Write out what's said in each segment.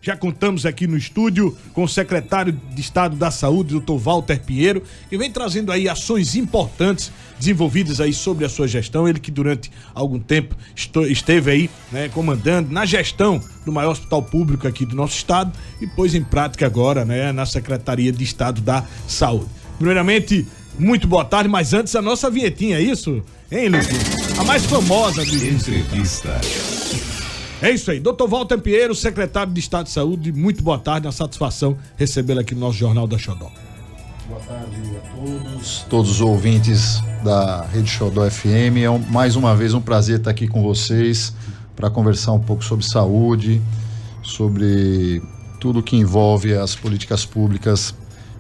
Já contamos aqui no estúdio com o secretário de Estado da Saúde, doutor Walter Pinheiro, que vem trazendo aí ações importantes desenvolvidas aí sobre a sua gestão. Ele que durante algum tempo esteve aí, né, comandando na gestão do maior hospital público aqui do nosso estado e pôs em prática agora, né, na Secretaria de Estado da Saúde. Primeiramente, muito boa tarde, mas antes a nossa vinhetinha, é isso? Hein, Luiz? A mais famosa de entrevista. É isso aí, doutor Walter Pinheiro, secretário de Estado de Saúde, muito boa tarde, uma satisfação recebê-lo aqui no nosso Jornal da Xodó. Boa tarde a todos os ouvintes da Rede Xodó FM. É mais uma vez um prazer estar aqui com vocês para conversar um pouco sobre saúde, sobre tudo que envolve as políticas públicas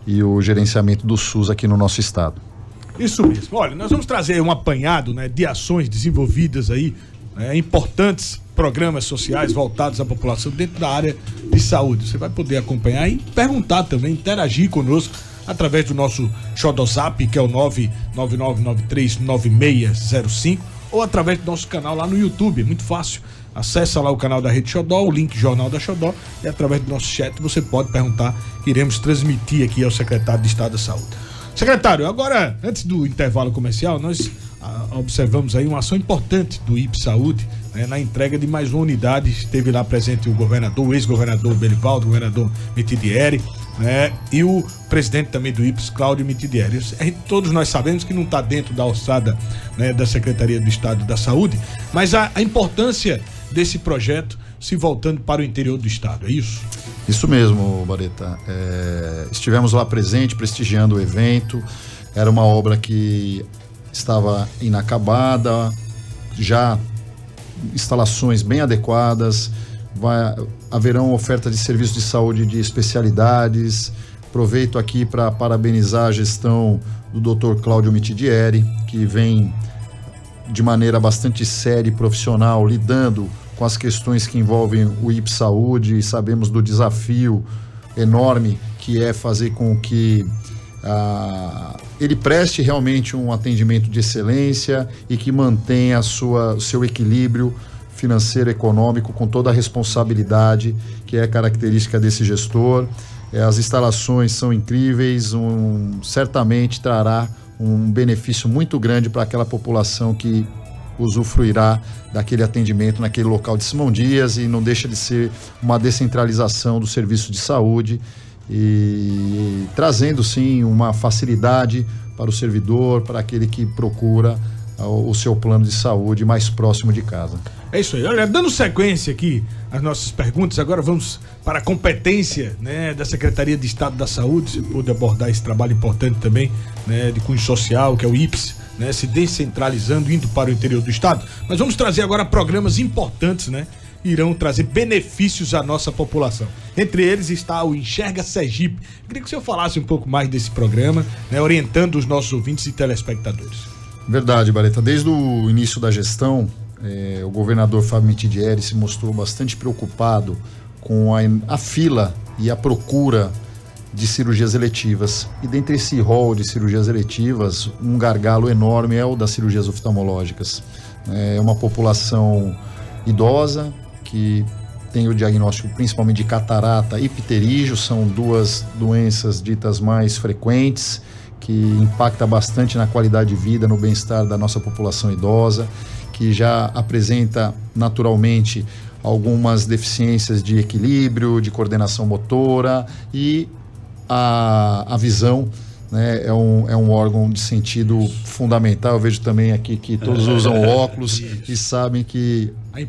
e o gerenciamento do SUS aqui no nosso estado. Isso mesmo. Olha, nós vamos trazer um apanhado, né, de ações desenvolvidas aí, importantes programas sociais voltados à população dentro da área de saúde. Você vai poder acompanhar e perguntar também, interagir conosco através do nosso Xodozap, que é o 999939605, ou através do nosso canal lá no YouTube. É muito fácil. Acessa lá o canal da Rede Xodó, o link Jornal da Xodó, e através do nosso chat você pode perguntar. Iremos transmitir aqui ao secretário de Estado da Saúde. Secretário, agora, antes do intervalo comercial, nós observamos aí uma ação importante do IPE Saúde, né, na entrega de mais uma unidade. Esteve lá presente o governador, o ex-governador Belivaldo, o governador Mitidieri, né, e o presidente também do IPE, Cláudio Mitidieri. Todos nós sabemos que não está dentro da alçada, né, da Secretaria do Estado da Saúde, mas a importância desse projeto se voltando para o interior do estado, é isso? Isso mesmo, Bareta. Estivemos lá presente, prestigiando o evento. Era uma obra que estava inacabada, já instalações bem adequadas, haverão oferta de serviços de saúde de especialidades. Aproveito aqui para parabenizar a gestão do Dr. Cláudio Mitidieri, que vem de maneira bastante séria e profissional lidando com as questões que envolvem o IPE Saúde. Sabemos do desafio enorme que é fazer com que ele preste realmente um atendimento de excelência e que mantenha o seu equilíbrio financeiro e econômico com toda a responsabilidade que é característica desse gestor. As instalações são incríveis, certamente trará um benefício muito grande para aquela população que usufruirá daquele atendimento naquele local de Simão Dias, e não deixa de ser uma descentralização do serviço de saúde e trazendo sim uma facilidade para o servidor, para aquele que procura o seu plano de saúde mais próximo de casa. É isso aí. Olha, dando sequência aqui às nossas perguntas, agora vamos para a competência, né, da Secretaria de Estado da Saúde. Você pôde abordar esse trabalho importante também, né, de cunho social, que é o IPS, né, se descentralizando, indo para o interior do estado. Mas vamos trazer agora programas importantes, né, que irão trazer benefícios à nossa população. Entre eles está o Enxerga Sergipe. Eu queria que o senhor falasse um pouco mais desse programa, né, orientando os nossos ouvintes e telespectadores. Verdade, Bareta. Desde o início da gestão, o governador Fábio Mitidieri se mostrou bastante preocupado com a fila e a procura de cirurgias eletivas. E dentre esse rol de cirurgias eletivas, um gargalo enorme é o das cirurgias oftalmológicas. É uma população idosa que tem o diagnóstico principalmente de catarata e pterígio, são duas doenças ditas mais frequentes, que impacta bastante na qualidade de vida, no bem-estar da nossa população idosa, que já apresenta naturalmente algumas deficiências de equilíbrio, de coordenação motora, e a visão, né, é um órgão de sentido fundamental. Eu vejo também aqui que todos usam óculos e sabem que a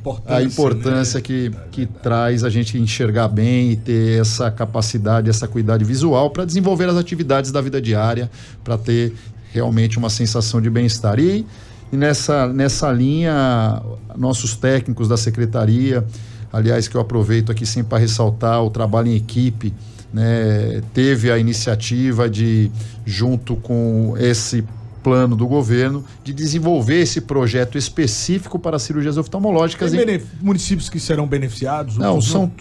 importância, né, que traz a gente enxergar bem e ter essa capacidade, essa acuidade visual para desenvolver as atividades da vida diária, para ter realmente uma sensação de bem-estar. E nessa linha, nossos técnicos da secretaria, aliás, que eu aproveito aqui sempre para ressaltar o trabalho em equipe, né, teve a iniciativa de, junto com esse plano do governo, de desenvolver esse projeto específico para cirurgias oftalmológicas. Tem municípios que serão beneficiados? Não, são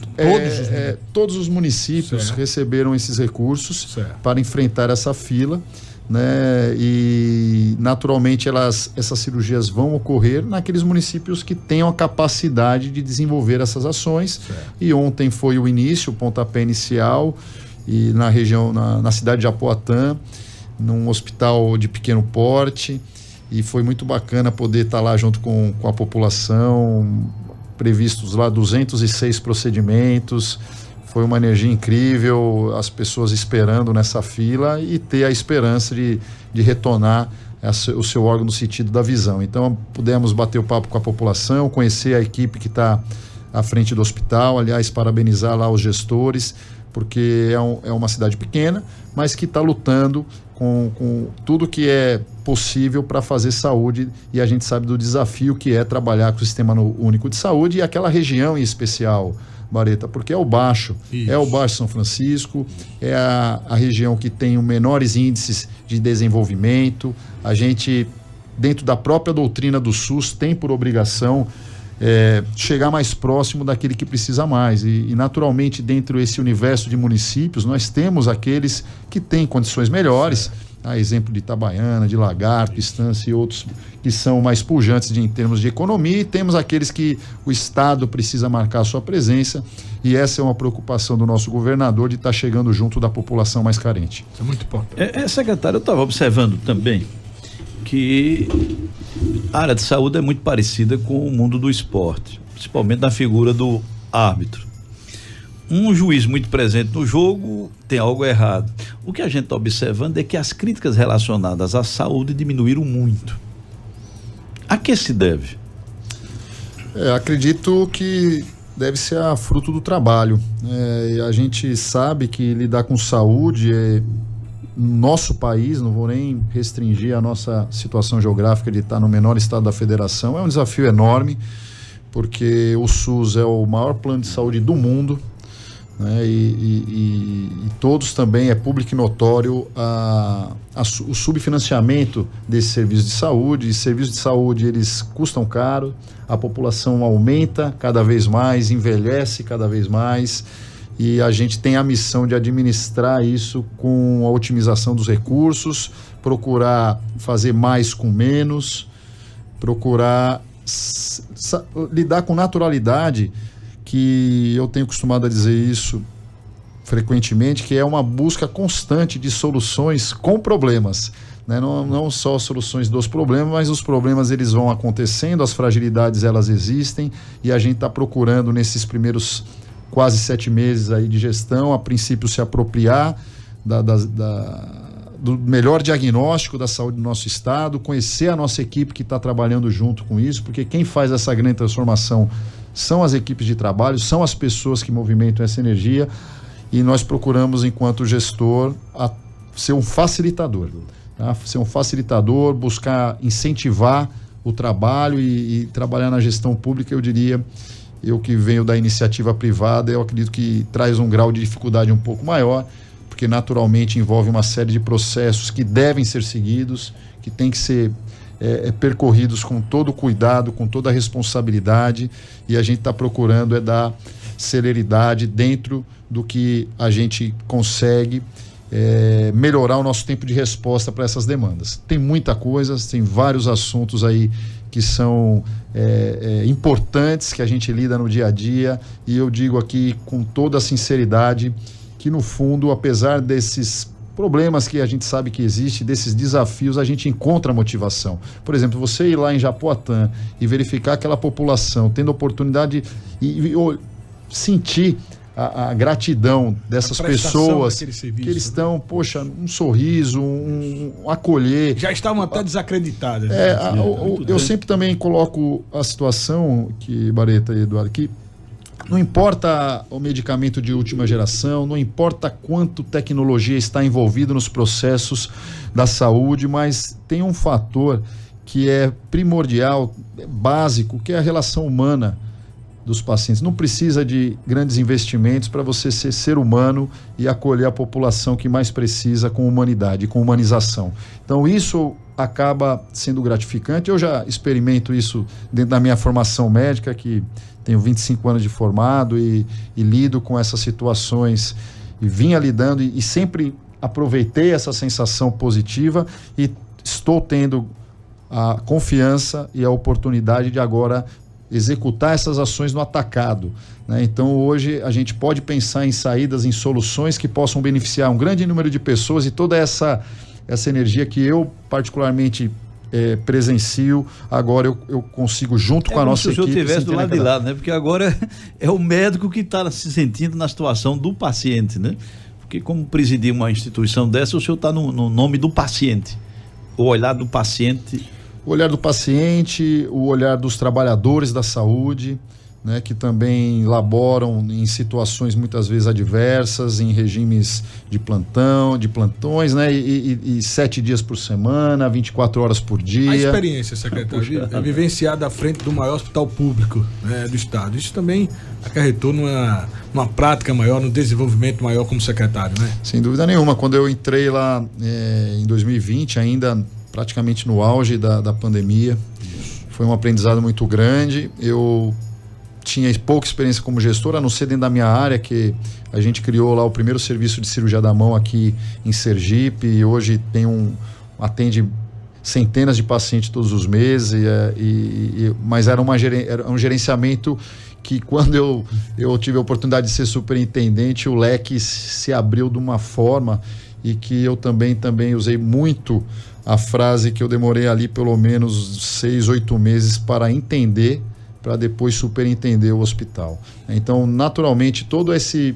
todos os municípios, certo, receberam esses recursos, certo, para enfrentar essa fila. né? E naturalmente essas cirurgias vão ocorrer naqueles municípios que tenham a capacidade de desenvolver essas ações. Certo. E ontem foi o início, o pontapé inicial, e na região, na cidade de Apoatã, num hospital de pequeno porte, e foi muito bacana poder estar lá junto com a população, previstos lá 206 procedimentos. Foi uma energia incrível, as pessoas esperando nessa fila e ter a esperança de retornar o seu órgão no sentido da visão. Então, pudemos bater o papo com a população, conhecer a equipe que está à frente do hospital, aliás, parabenizar lá os gestores, porque é uma cidade pequena, mas que está lutando com tudo que é possível para fazer saúde, e a gente sabe do desafio que é trabalhar com o Sistema Único de Saúde e aquela região em especial, Bareta, porque é o Baixo São Francisco, é a região que tem os menores índices de desenvolvimento. A gente, dentro da própria doutrina do SUS, tem por obrigação chegar mais próximo daquele que precisa mais, e naturalmente dentro desse universo de municípios nós temos aqueles que têm condições melhores, a exemplo de Itabaiana, de Lagarto, Estância e outros que são mais pujantes em termos de economia, e temos aqueles que o Estado precisa marcar a sua presença, e essa é uma preocupação do nosso governador, de estar chegando junto da população mais carente. Isso é muito importante. Secretário, eu estava observando também que a área de saúde é muito parecida com o mundo do esporte, principalmente na figura do árbitro. Um juiz muito presente no jogo tem algo errado. O que a gente está observando é que as críticas relacionadas à saúde diminuíram muito. A que se deve? Acredito que deve ser a fruto do trabalho. A gente sabe que lidar com saúde no nosso país, não vou nem restringir a nossa situação geográfica de estar no menor estado da federação, é um desafio enorme, porque o SUS é o maior plano de saúde do mundo, né? E todos também, é público e notório o subfinanciamento desse serviço de saúde. E serviços de saúde, eles custam caro, a população aumenta cada vez mais, envelhece cada vez mais, e a gente tem a missão de administrar isso com a otimização dos recursos, procurar fazer mais com menos, procurar lidar com naturalidade, que eu tenho costumado a dizer isso frequentemente, que é uma busca constante de soluções com problemas, né? Não só soluções dos problemas, mas os problemas eles vão acontecendo, as fragilidades elas existem, e a gente está procurando nesses primeiros quase 7 meses aí de gestão, a princípio se apropriar do melhor diagnóstico da saúde do nosso estado, conhecer a nossa equipe que está trabalhando junto com isso, porque quem faz essa grande transformação são as equipes de trabalho, são as pessoas que movimentam essa energia, e nós procuramos, enquanto gestor, ser um facilitador, tá? Ser um facilitador, buscar incentivar o trabalho e trabalhar na gestão pública. Eu diria, eu que venho da iniciativa privada, eu acredito que traz um grau de dificuldade um pouco maior, porque naturalmente envolve uma série de processos que devem ser seguidos, que tem que ser percorridos com todo o cuidado, com toda a responsabilidade, e a gente está procurando dar celeridade dentro do que a gente consegue melhorar o nosso tempo de resposta para essas demandas. Tem muita coisa, tem vários assuntos aí que são importantes, que a gente lida no dia a dia, e eu digo aqui com toda a sinceridade que, no fundo, apesar desses problemas que a gente sabe que existe, desses desafios, a gente encontra motivação. Por exemplo, você ir lá em Japoatã e verificar aquela população tendo oportunidade e sentir a gratidão dessas pessoas serviço, que eles estão, poxa, um sorriso, um acolher. Já estavam até desacreditadas. Eu sempre também coloco a situação que, Bareta e Eduardo, que não importa o medicamento de última geração, não importa quanto tecnologia está envolvida nos processos da saúde, mas tem um fator que é primordial, básico, que é a relação humana dos pacientes. Não precisa de grandes investimentos para você ser humano e acolher a população que mais precisa, com humanidade, com humanização. Então isso acaba sendo gratificante. Eu já experimento isso dentro da minha formação médica, que tenho 25 anos de formado, e lido com essas situações, e vinha lidando, e sempre aproveitei essa sensação positiva e estou tendo a confiança e a oportunidade de agora executar essas ações no atacado, né? Então hoje a gente pode pensar em saídas, em soluções que possam beneficiar um grande número de pessoas, e toda essa energia que eu particularmente presencio, agora eu consigo, junto com a nossa equipe. Se o senhor estivesse do lado de lá, né? Porque agora é o médico que está se sentindo na situação do paciente, né? Porque como presidir uma instituição dessa, o senhor está no nome do paciente, o olhar do paciente. O olhar do paciente, o olhar dos trabalhadores da saúde, né, que também laboram em situações muitas vezes adversas, em regimes de plantões, né, e 7 dias por semana, 24 horas por dia. A experiência, secretário, é vivenciada à frente do maior hospital público, né, do estado. Isso também acarretou numa prática maior, num desenvolvimento maior como secretário, né? Sem dúvida nenhuma. Quando eu entrei lá em 2020, ainda praticamente no auge da pandemia, foi um aprendizado muito grande. Eu tinha pouca experiência como gestor, a não ser dentro da minha área, que a gente criou lá o primeiro serviço de cirurgia da mão aqui em Sergipe, e hoje atende centenas de pacientes todos os meses, mas era um gerenciamento que, quando eu tive a oportunidade de ser superintendente, o leque se abriu de uma forma, e que eu também usei muito a frase que eu demorei ali pelo menos 6, 8 meses para entender, para depois superentender o hospital. Então, naturalmente, todo esse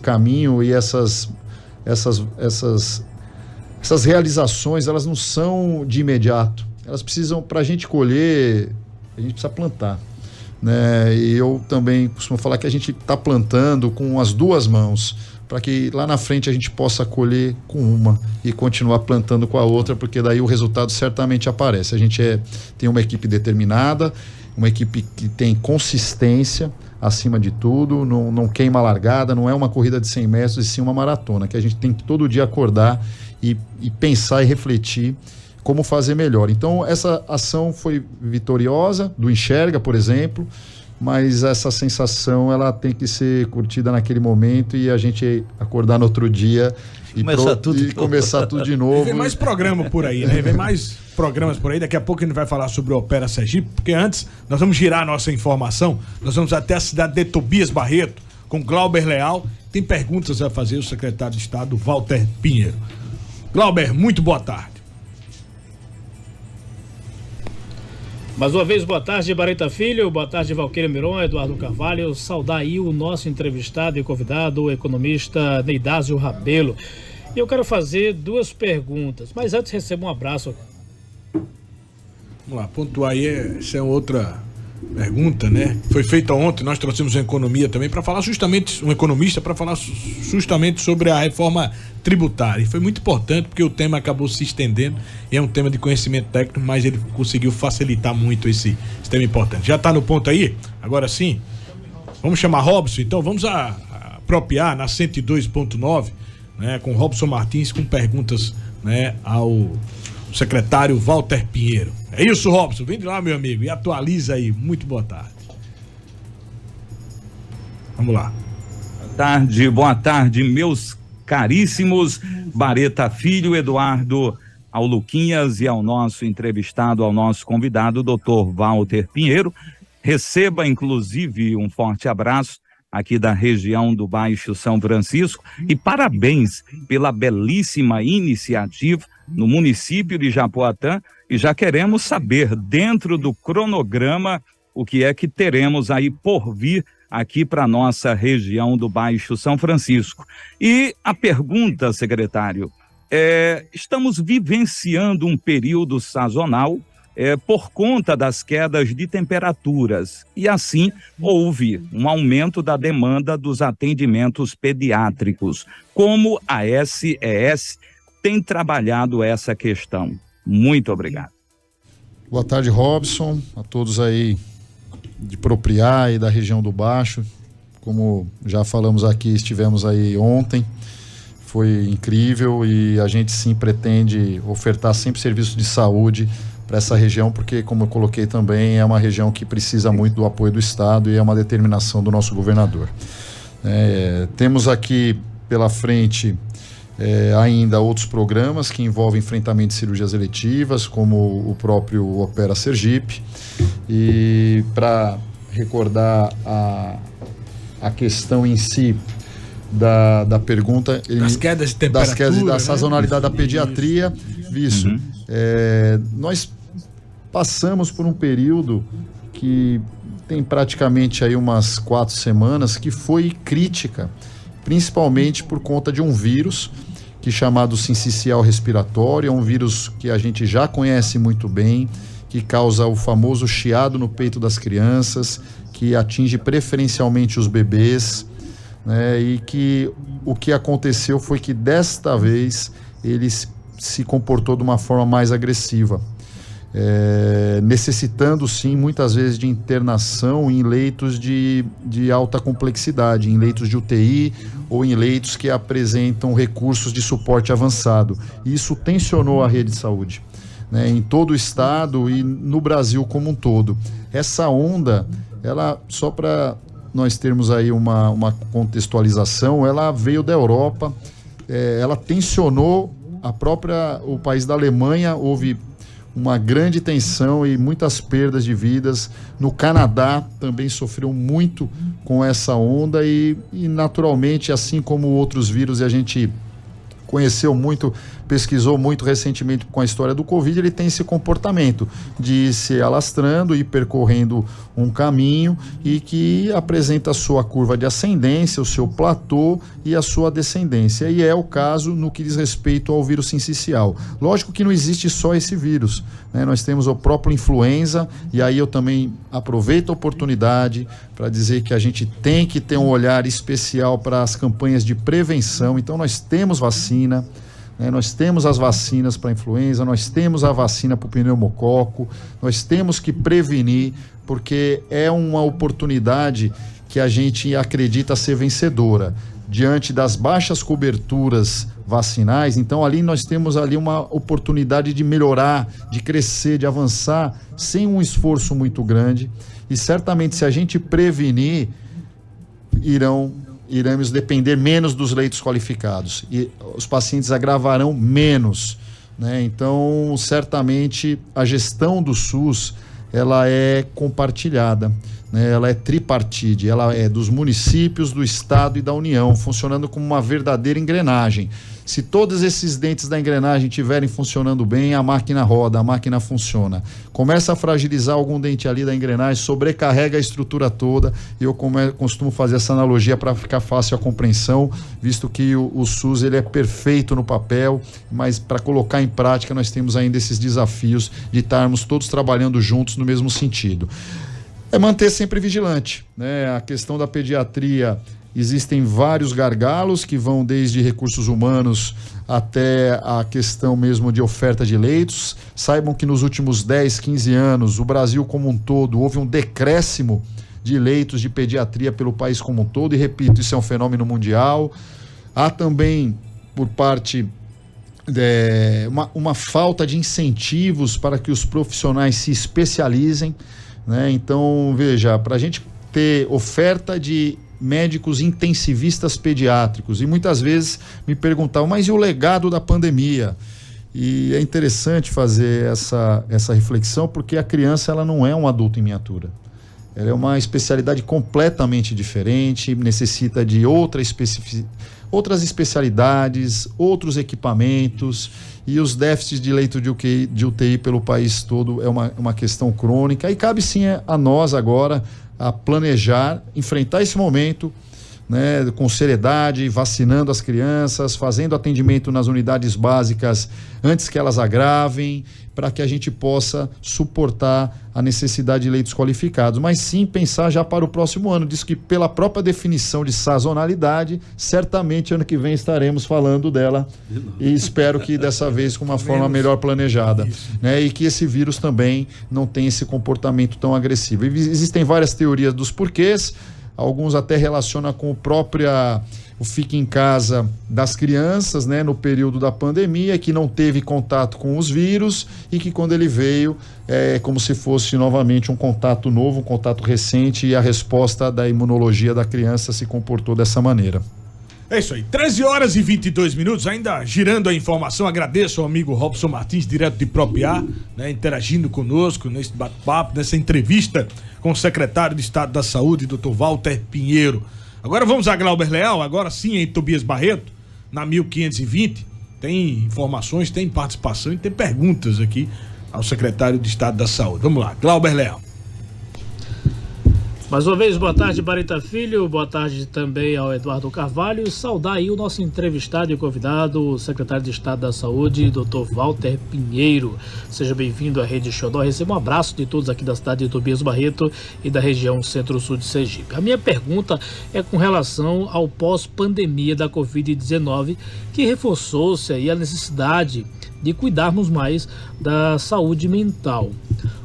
caminho e essas realizações, elas não são de imediato. Elas precisam, para a gente colher, a gente precisa plantar, né? E eu também costumo falar que a gente está plantando com as duas mãos, para que lá na frente a gente possa colher com uma e continuar plantando com a outra, porque daí o resultado certamente aparece. A gente tem uma equipe determinada, uma equipe que tem consistência acima de tudo, não queima a largada, não é uma corrida de 100 metros, e sim uma maratona, que a gente tem que todo dia acordar e pensar e refletir como fazer melhor. Então, essa ação foi vitoriosa, do Enxerga, por exemplo, mas essa sensação, ela tem que ser curtida naquele momento, e a gente acordar no outro dia e começar tudo de novo. E vem mais programa por aí, né? Vem mais programas por aí. Daqui a pouco a gente vai falar sobre o Opera Sergipe, porque antes nós vamos girar a nossa informação. Nós vamos até a cidade de Tobias Barreto com Glauber Leal. Tem perguntas a fazer o secretário de Estado, Walter Pinheiro. Glauber, muito boa tarde. Mais uma vez, boa tarde, Bareta Filho, boa tarde, Valquíria Miron, Eduardo Carvalho. Saudar aí o nosso entrevistado e convidado, o economista Neidásio Rabelo. E eu quero fazer 2 perguntas, mas antes recebo um abraço. Vamos lá, pontuar aí, essa é outra pergunta, né? Foi feita ontem, nós trouxemos um economia também para falar justamente, um economista para falar justamente sobre a reforma tributária. E foi muito importante, porque o tema acabou se estendendo, e é um tema de conhecimento técnico, mas ele conseguiu facilitar muito esse tema importante. Já está no ponto aí? Agora sim, vamos chamar Robson, então vamos apropriar na 102.9, né, com Robson Martins, com perguntas, né, ao secretário Walter Pinheiro. É isso, Robson, vem de lá, meu amigo, e atualiza aí. Muito boa tarde. Vamos lá. Boa tarde, meus caríssimos Bareta Filho, Eduardo, ao Luquinhas e ao nosso entrevistado, ao nosso convidado, Dr. Walter Pinheiro. Receba, inclusive, um forte abraço aqui da região do Baixo São Francisco, e parabéns pela belíssima iniciativa no município de Japoatã, e já queremos saber, dentro do cronograma, o que é que teremos aí por vir aqui para nossa região do Baixo São Francisco. E a pergunta, secretário, estamos vivenciando um período sazonal por conta das quedas de temperaturas, e assim houve um aumento da demanda dos atendimentos pediátricos. Como a SES tem trabalhado essa questão? Muito obrigado. Boa tarde, Robson, a todos aí de Propriá e da região do Baixo. Como já falamos aqui, estivemos aí ontem, foi incrível, e a gente sim pretende ofertar sempre serviços de saúde para essa região, porque, como eu coloquei também, é uma região que precisa muito do apoio do Estado, e é uma determinação do nosso governador. Temos aqui pela frente ainda outros programas que envolvem enfrentamento de cirurgias eletivas, como o próprio Opera Sergipe. E para recordar a questão em si da pergunta, das quedas de temperatura, das quedas da sazonalidade da pediatria, isso. Nós passamos por um período que tem praticamente aí umas 4 semanas que foi crítica, principalmente por conta de um vírus que chamado sincicial respiratório, é um vírus que a gente já conhece muito bem, que causa o famoso chiado no peito das crianças, que atinge preferencialmente os bebês, né? E que o que aconteceu foi que desta vez ele se comportou de uma forma mais agressiva, necessitando sim muitas vezes de internação em leitos de alta complexidade, em leitos de UTI ou em leitos que apresentam recursos de suporte avançado. Isso tensionou a rede de saúde, né, em todo o estado e no Brasil como um todo. Essa onda, ela, só para nós termos aí uma contextualização, ela veio da Europa, ela tensionou o país da Alemanha, houve uma grande tensão e muitas perdas de vidas. No Canadá também sofreu muito com essa onda e naturalmente, assim como outros vírus, e a gente conheceu muito, pesquisou muito recentemente com a história do Covid, ele tem esse comportamento de ir se alastrando e percorrendo um caminho e que apresenta a sua curva de ascendência, o seu platô e a sua descendência. E é o caso no que diz respeito ao vírus sincicial. Lógico que não existe só esse vírus, né? Nós temos o próprio influenza, e aí eu também aproveito a oportunidade para dizer que a gente tem que ter um olhar especial para as campanhas de prevenção. Então nós temos vacina, nós temos as vacinas para influenza, nós temos a vacina para o pneumococo, nós temos que prevenir, porque é uma oportunidade que a gente acredita ser vencedora. Diante das baixas coberturas vacinais, então ali nós temos ali uma oportunidade de melhorar, de crescer, de avançar, sem um esforço muito grande, e certamente se a gente prevenir, iremos depender menos dos leitos qualificados e os pacientes agravarão menos, né? Então, certamente a gestão do SUS, ela é compartilhada, né? Ela é tripartite, ela é dos municípios, do estado e da União, funcionando como uma verdadeira engrenagem. Se todos esses dentes da engrenagem estiverem funcionando bem, a máquina roda, a máquina funciona. Começa a fragilizar algum dente ali da engrenagem, sobrecarrega a estrutura toda, e eu costumo fazer essa analogia para ficar fácil a compreensão, visto que o SUS ele é perfeito no papel, mas para colocar em prática nós temos ainda esses desafios de estarmos todos trabalhando juntos no mesmo sentido. É manter sempre vigilante, né? A questão da pediatria, existem vários gargalos que vão desde recursos humanos até a questão mesmo de oferta de leitos. Saibam que nos últimos 10, 15 anos, o Brasil como um todo, houve um decréscimo de leitos de pediatria pelo país como um todo, e repito, isso é um fenômeno mundial. Há também, por parte uma falta de incentivos para que os profissionais se especializem, né? Então, veja, para a gente ter oferta de médicos intensivistas pediátricos, e muitas vezes me perguntavam, mas e o legado da pandemia? E é interessante fazer essa reflexão, porque a criança, ela não é um adulto em miniatura, ela é uma especialidade completamente diferente, necessita de outras especialidades, outros equipamentos, e os déficits de leito de UTI pelo país todo é uma questão crônica, e cabe sim a nós agora a planejar, enfrentar esse momento, né, com seriedade, vacinando as crianças, fazendo atendimento nas unidades básicas antes que elas agravem, para que a gente possa suportar a necessidade de leitos qualificados, mas sim pensar já para o próximo ano. Diz que pela própria definição de sazonalidade, certamente ano que vem estaremos falando dela, e espero que dessa vez com uma forma melhor planejada, né? E que esse vírus também não tenha esse comportamento tão agressivo. Existem várias teorias dos porquês, alguns até relacionam com o fique em casa das crianças, né, no período da pandemia, que não teve contato com os vírus, e que quando ele veio é como se fosse novamente um contato novo, um contato recente, e a resposta da imunologia da criança se comportou dessa maneira. É isso aí, 13 horas e 22 minutos, ainda girando a informação, agradeço ao amigo Robson Martins, direto de Propriá, né, interagindo conosco nesse bate-papo, nessa entrevista com o secretário de Estado da Saúde, Dr. Walter Pinheiro. Agora vamos a Glauber Leal, agora sim em Tobias Barreto, na 1520, tem informações, tem participação e tem perguntas aqui ao secretário de Estado da Saúde. Vamos lá, Glauber Leal. Mais uma vez, boa tarde, Bareta Filho, boa tarde também ao Eduardo Carvalho, saudar aí o nosso entrevistado e convidado, o secretário de Estado da Saúde, Dr. Walter Pinheiro. Seja bem-vindo à Rede Xodó, receba um abraço de todos aqui da cidade de Tobias Barreto e da região centro-sul de Sergipe. A minha pergunta é com relação ao pós-pandemia da Covid-19, que reforçou-se aí a necessidade de cuidarmos mais da saúde mental.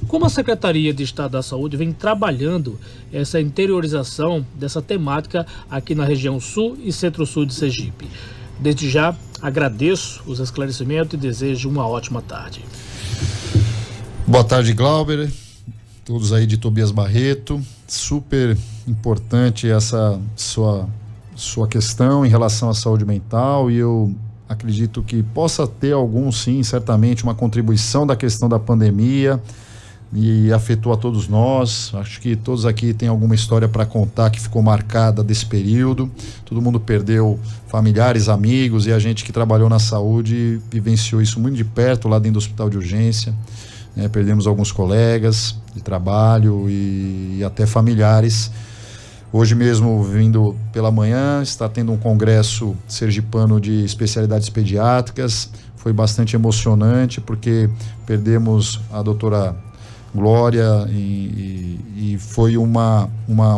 Como a Secretaria de Estado da Saúde vem trabalhando essa interiorização dessa temática aqui na região sul e centro-sul de Sergipe? Desde já, agradeço os esclarecimentos e desejo uma ótima tarde. Boa tarde, Glauber, todos aí de Tobias Barreto. Super importante essa sua questão em relação à saúde mental, e eu acredito que possa ter sim, certamente, uma contribuição da questão da pandemia, e afetou a todos nós. Acho que todos aqui têm alguma história para contar que ficou marcada desse período. Todo mundo perdeu familiares, amigos, e a gente que trabalhou na saúde vivenciou isso muito de perto lá dentro do hospital de urgência, né? Perdemos alguns colegas de trabalho e até familiares. Hoje mesmo, vindo pela manhã, está tendo um congresso sergipano de especialidades pediátricas. Foi bastante emocionante, porque perdemos a doutora Glória e foi uma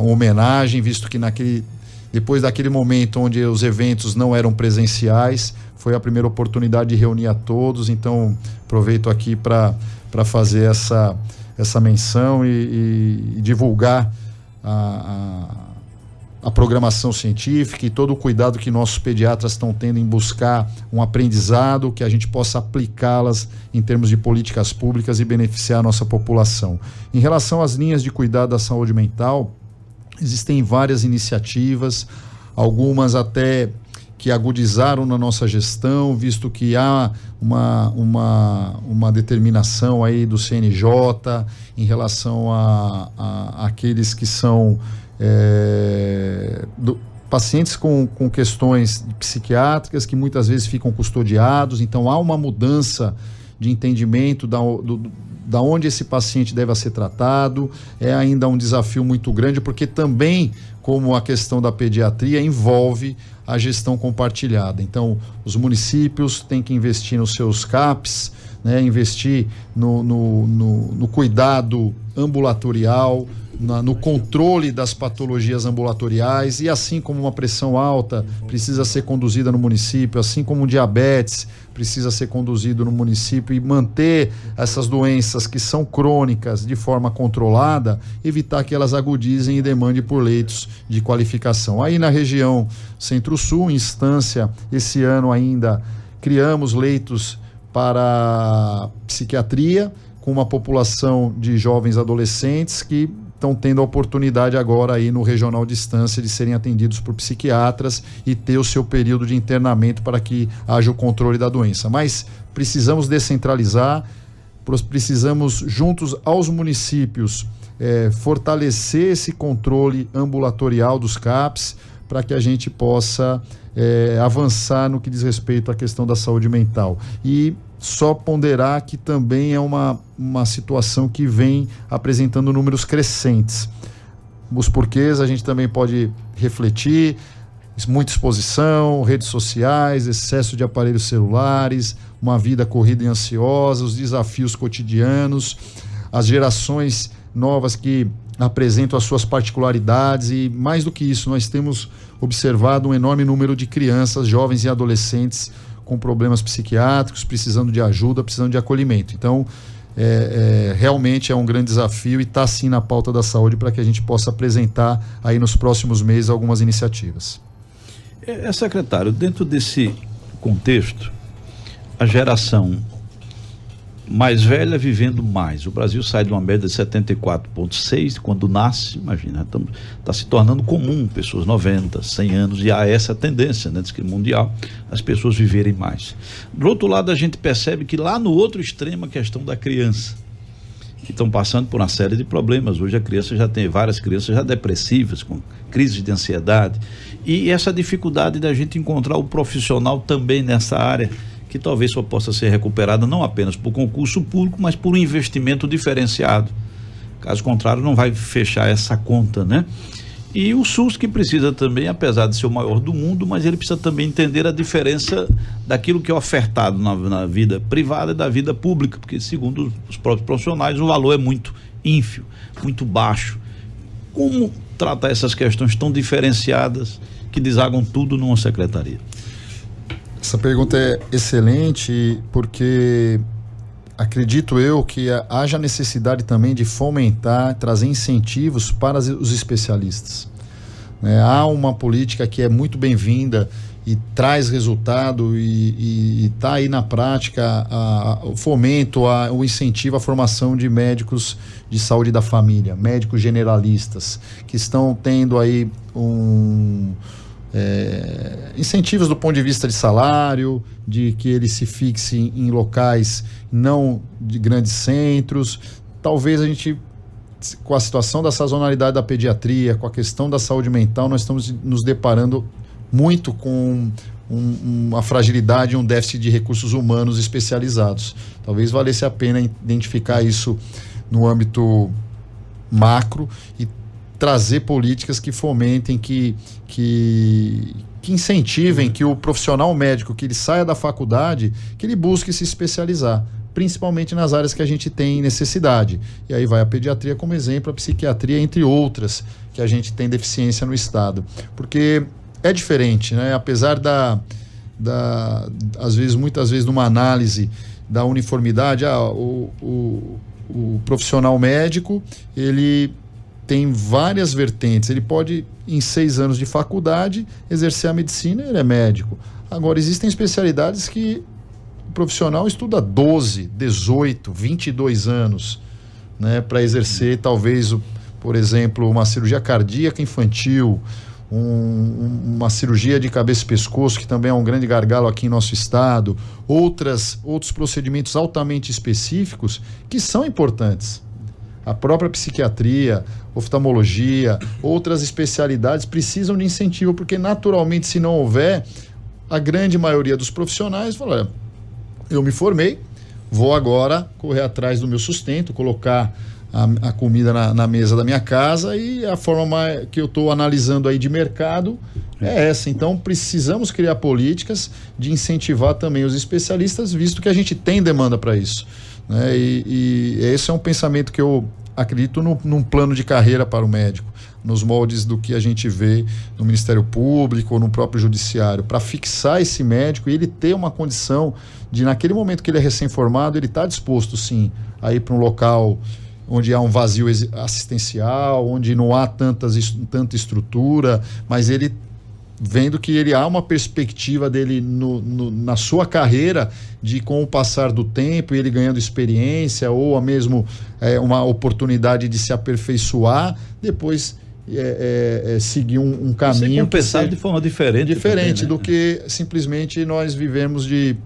homenagem, visto que depois daquele momento onde os eventos não eram presenciais, foi a primeira oportunidade de reunir a todos. Então aproveito aqui para fazer essa menção e divulgar a programação científica e todo o cuidado que nossos pediatras estão tendo em buscar um aprendizado que a gente possa aplicá-las em termos de políticas públicas e beneficiar a nossa população. Em relação às linhas de cuidado da saúde mental, existem várias iniciativas, algumas até que agudizaram na nossa gestão, visto que há uma determinação aí do CNJ em relação a aqueles que são pacientes com questões psiquiátricas que muitas vezes ficam custodiados. Então há uma mudança de entendimento da onde esse paciente deve ser tratado. É ainda um desafio muito grande, porque também, como a questão da pediatria, envolve a gestão compartilhada. Então os municípios têm que investir nos seus CAPs, né, investir no cuidado ambulatorial, no controle das patologias ambulatoriais, e assim como uma pressão alta precisa ser conduzida no município, assim como o diabetes precisa ser conduzido no município, e manter essas doenças que são crônicas de forma controlada, evitar que elas agudizem e demandem por leitos de qualificação. Aí na região Centro-Sul, em instância, esse ano ainda criamos leitos para psiquiatria, com uma população de jovens adolescentes que estão tendo a oportunidade agora aí no regional de distância de serem atendidos por psiquiatras e ter o seu período de internamento para que haja o controle da doença. Mas precisamos descentralizar, precisamos, juntos aos municípios, fortalecer esse controle ambulatorial dos CAPs, para que a gente possa avançar no que diz respeito à questão da saúde mental. E só ponderar que também é uma situação que vem apresentando números crescentes. Os porquês a gente também pode refletir: muita exposição, redes sociais, excesso de aparelhos celulares, uma vida corrida e ansiosa, os desafios cotidianos, as gerações novas que apresentam as suas particularidades, e mais do que isso, nós temos observado um enorme número de crianças, jovens e adolescentes com problemas psiquiátricos, precisando de ajuda, precisando de acolhimento. Então, realmente é um grande desafio, e está sim na pauta da saúde, para que a gente possa apresentar aí nos próximos meses algumas iniciativas. Secretário, dentro desse contexto, a geração mais velha vivendo mais. O Brasil sai de uma média de 74,6 quando nasce, imagina, está se tornando comum pessoas 90, 100 anos, e há essa tendência, né, mundial, as pessoas viverem mais. Do outro lado, a gente percebe que lá no outro extremo, a questão da criança, que estão passando por uma série de problemas. Hoje várias crianças já depressivas, com crises de ansiedade, e essa dificuldade da gente encontrar o profissional também nessa área, que talvez só possa ser recuperada não apenas por concurso público, mas por um investimento diferenciado. Caso contrário, não vai fechar essa conta, né? E o SUS, que precisa também, apesar de ser o maior do mundo, mas ele precisa também entender a diferença daquilo que é ofertado na vida privada e da vida pública, porque segundo os próprios profissionais o valor é muito ínfimo, muito baixo. Como tratar essas questões tão diferenciadas que desagam tudo numa secretaria? Essa pergunta é excelente, porque acredito eu que haja necessidade também de fomentar, trazer incentivos para os especialistas. Há uma política que é muito bem-vinda e traz resultado e está aí na prática o fomento, o incentivo à formação de médicos de saúde da família, médicos generalistas, que estão tendo aí incentivos do ponto de vista de salário, de que ele se fixe em locais não de grandes centros. Talvez a gente, com a situação da sazonalidade da pediatria, com a questão da saúde mental, nós estamos nos deparando muito com uma fragilidade, um déficit de recursos humanos especializados. Talvez valesse a pena identificar isso no âmbito macro e trazer políticas que fomentem, que incentivem que o profissional médico, que ele saia da faculdade, que ele busque se especializar, principalmente nas áreas que a gente tem necessidade. E aí vai a pediatria como exemplo, a psiquiatria, entre outras, que a gente tem deficiência no estado. Porque é diferente, né? Apesar muitas vezes, numa análise da uniformidade, o profissional médico, ele tem várias vertentes. Ele pode, em 6 anos de faculdade, exercer a medicina, ele é médico. Agora, existem especialidades que o profissional estuda 12, 18, 22 anos, né, para exercer, talvez, por exemplo, uma cirurgia cardíaca infantil, uma cirurgia de cabeça e pescoço, que também é um grande gargalo aqui em nosso estado, outros procedimentos altamente específicos que são importantes. A própria psiquiatria, oftalmologia, outras especialidades precisam de incentivo, porque naturalmente, se não houver, a grande maioria dos profissionais fala: eu me formei, vou agora correr atrás do meu sustento, colocar a comida na mesa da minha casa, e a forma que eu estou analisando aí de mercado é essa. Então precisamos criar políticas de incentivar também os especialistas, visto que a gente tem demanda para isso, né? E esse é um pensamento que eu acredito num plano de carreira para o médico, nos moldes do que a gente vê no Ministério Público ou no próprio Judiciário, para fixar esse médico e ele ter uma condição de, naquele momento que ele é recém-formado, ele está disposto sim a ir para um local onde há um vazio assistencial, onde não há tanta estrutura, mas ele vendo que ele há uma perspectiva dele na sua carreira, de, com o passar do tempo, ele ganhando experiência, ou mesmo uma oportunidade de se aperfeiçoar, depois seguir um caminho. Ser compensado de forma diferente também, né? Do que simplesmente nós vivemos de